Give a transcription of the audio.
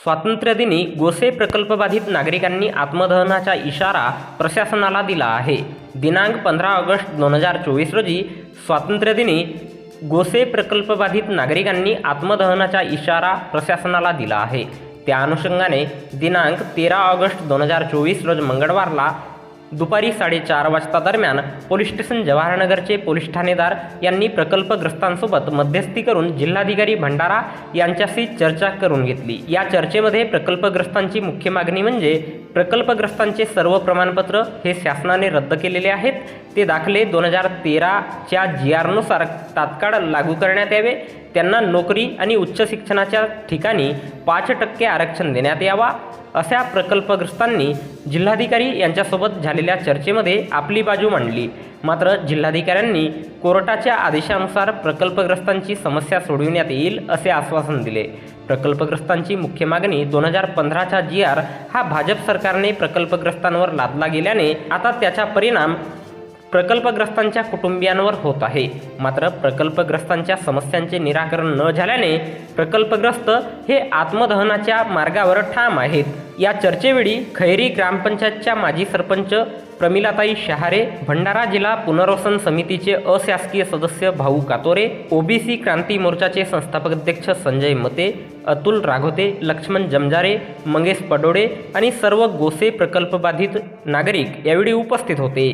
स्वातंत्र्यदिनी गोसे प्रकल्पबाधित नागरिकांनी आत्मदहनाचा इशारा प्रशासनाला दिला आहे। दिनांक 15 ऑगस्ट 2024 रोजी स्वातंत्र्यदिनी गोसे प्रकल्पबाधित नागरिकांनी आत्मदहनाचा इशारा प्रशासनाला दिला आहे। त्या अनुषंगाने दिनांक 13 ऑगस्ट 2024 रोज मंगळवारला दुपारी 4:30 वाजता दरम्यान पोलीस स्टेशन जवाहरनगरचे पोलीस ठाणेदार यांनी प्रकल्पग्रस्तांसोबत मध्यस्थी करून जिल्हाधिकारी भंडारा यांच्याशी चर्चा करून घेतली। या चर्चेमध्ये प्रकल्पग्रस्तांची मुख्य मागणी म्हणजे प्रकल्पग्रस्तांचे सर्व प्रमाणपत्र हे शासनाने रद्द केलेले आहेत, ते दाखले 2013च्या GR नुसार तात्काळ लागू करण्यात यावे, त्यांना नोकरी आणि उच्च शिक्षणाच्या ठिकाणी 5% आरक्षण देण्यात यावा, अशा प्रकल्पग्रस्तांनी जिल्हाधिकारी यांच्यासोबत झालेल्या चर्चेमध्ये आपली बाजू मांडली। मात्र जिल्हाधिकाऱ्यांनी कोर्टाच्या आदेशानुसार प्रकल्पग्रस्तांची समस्या सोडविण्यात येईल असे आश्वासन दिले। प्रकल्पग्रस्तांची मुख्य मागणी 2015चा GR हा भाजप सरकारने प्रकल्पग्रस्तांवर लादला गेल्याने आता त्याचा परिणाम प्रकल्पग्रस्तांच्या कुटुंबियांवर होत आहे। मात्र प्रकल्पग्रस्तांच्या समस्यांचे निराकरण न झाल्याने प्रकल्पग्रस्त हे आत्मदहनाच्या मार्गावर ठाम आहेत। या चर्चेवेळी खैरी ग्रामपंचायतच्या माजी सरपंच प्रमिलाताई शहारे, भंडारा जिल्हा पुनर्वसन समितीचे अशासकीय सदस्य भाऊ कातोरे, OBC क्रांती मोर्चाचे संस्थापक अध्यक्ष संजय मते, अतुल राघोते, लक्ष्मण जमजारे, मंगेश पडोडे आणि सर्व गोसे प्रकल्पबाधित नागरिक यावेळी उपस्थित होते।